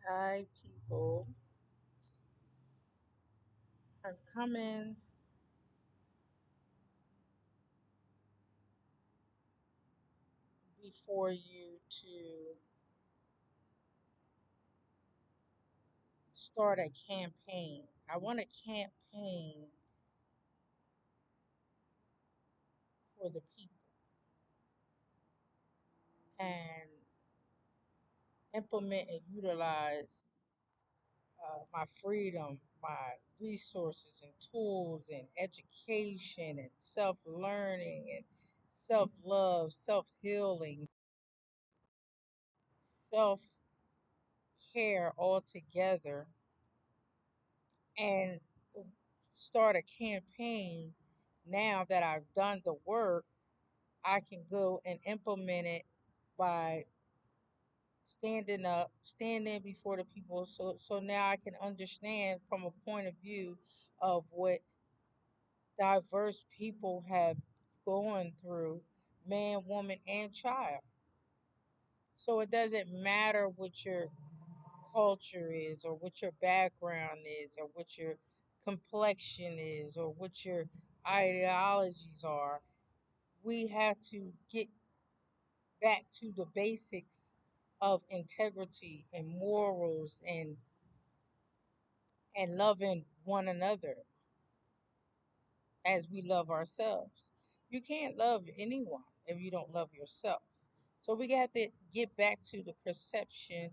Hi, people. I'm coming before you to start a campaign. I want a campaign for the people and implement and utilize my freedom, my resources and tools and education and self learning and self love, self healing, self care all together and start a campaign. Now that I've done the work, I can go and implement it by standing up, standing before the people. So now I can understand from a point of view of what diverse people have gone through, man, woman, and child. So it doesn't matter what your culture is, or what your background is, or what your complexion is, or what your ideologies are. We have to get back to the basics of integrity and morals and loving one another as we love ourselves. You can't love anyone if you don't love yourself. So we got to get back to the perception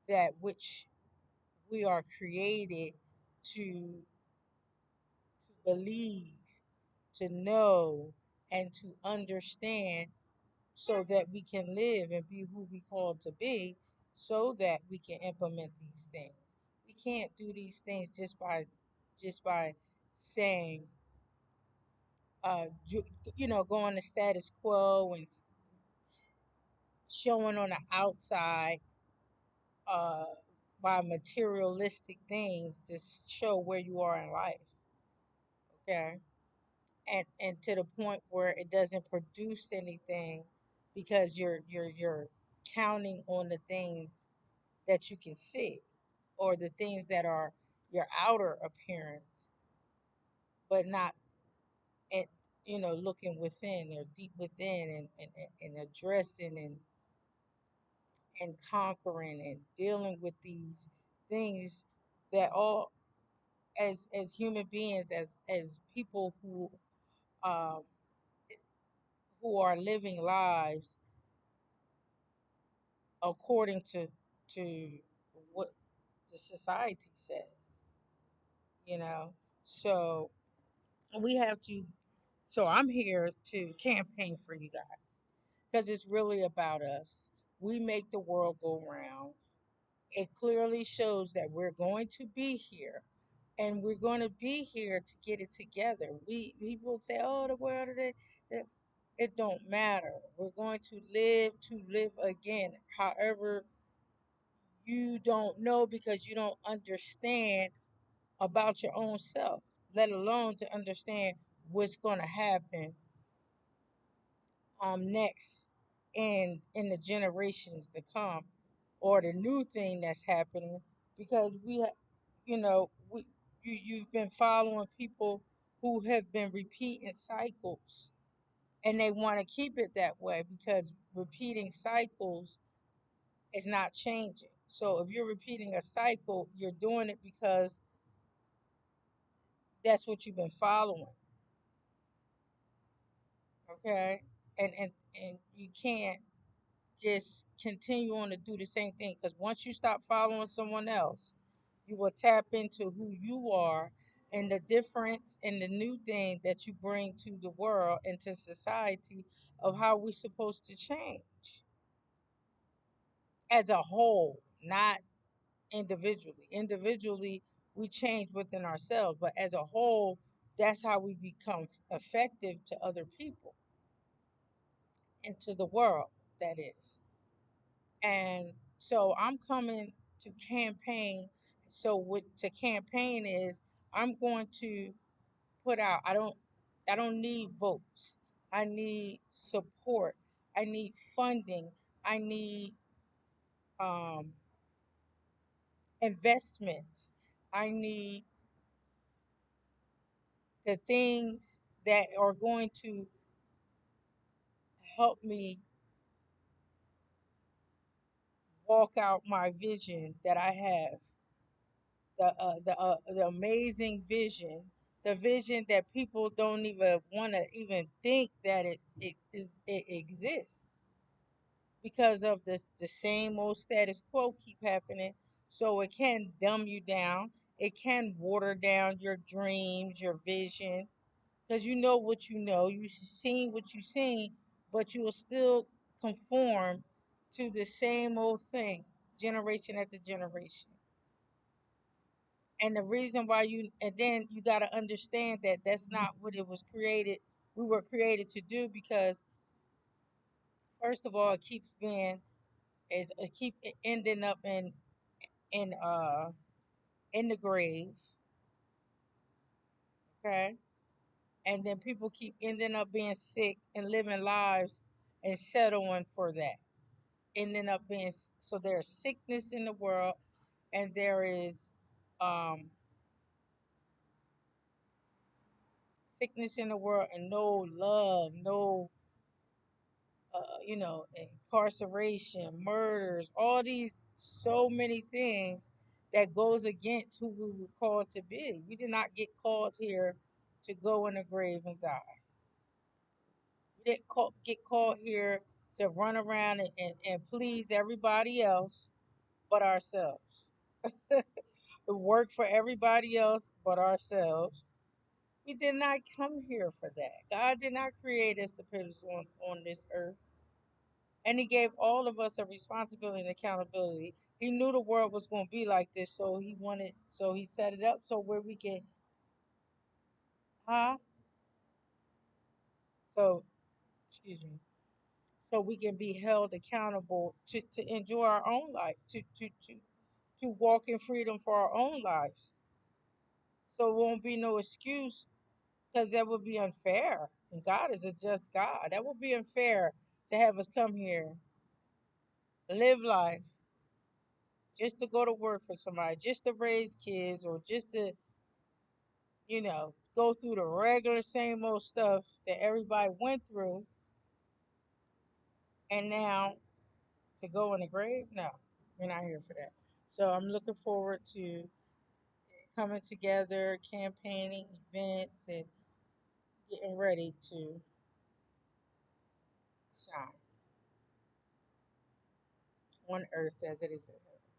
that which we are created to believe, to know, and to understand so that we can live and be who we called to be so that we can implement these things. We can't do these things just by saying going to status quo and showing on the outside uh by materialistic things to show where you are in life. Okay. And to the point where it doesn't produce anything because you're counting on the things that you can see or the things that are your outer appearance, but not at looking within or deep within and addressing and conquering and dealing with these things that all as human beings, as people um who are living lives according to what the society says, you know. So we have to. So I'm here to campaign for you guys because it's really about us. We make the world go round. It clearly shows that we're going to be here, and we're going to be here to get it together. We people say, "Oh, the world today." It don't matter. We're going to live again. However, you don't know because you don't understand about your own self, let alone to understand what's going to happen next in the generations to come, or the new thing that's happening, because you've been following people who have been repeating cycles, and they want to keep it that way because repeating cycles is not changing. So if you're repeating a cycle, you're doing it because that's what you've been following. Okay. And you can't just continue on to do the same thing, because once you stop following someone else, you will tap into who you are and the difference and the new thing that you bring to the world and to society of how we're supposed to change as a whole, not individually. Individually, we change within ourselves, but as a whole, that's how we become effective to other people and to the world, that is. And so I'm coming to campaign. So what to campaign is, I'm going to put out, I don't need votes. I need support. I need funding. I need um investments. I need the things that are going to help me walk out my vision that I have, the amazing vision, the vision that people don't even want to even think that it exists because of the same old status quo keep happening. So it can dumb you down. It can water down your dreams, your vision, because you know what you know. You've seen what you've seen, but you will still conform to the same old thing, generation after generation. And the reason why and then you got to understand that that's not what it was created. We were created to do because, first of all, it keeps being, is it keep ending up in uh in the grave, okay? And then people keep ending up being sick and living lives and settling for that. Ending up being, so there's sickness in the world, and there is um sickness in the world, and no love, no incarceration, murders, all these, so many things that goes against who we were called to be. We did not get called here to go in the grave and die. We didn't get called here to run around and please everybody else but ourselves. Work for everybody else but ourselves. We did not come here for that. God did not create us to put us on this earth. And he gave all of us a responsibility and accountability. He knew the world was going to be like this, so he set it up so where we can, huh? So, excuse me, so we can be held accountable to enjoy our own life, to walk in freedom for our own lives. So it won't be no excuse, because that would be unfair. And God is a just God. That would be unfair to have us come here, live life, just to go to work for somebody, just to raise kids, or just to, go through the regular same old stuff that everybody went through, and now to go in the grave? No, we're not here for that. So I'm looking forward to coming together, campaigning, events, and getting ready to shine on earth as it is in heaven.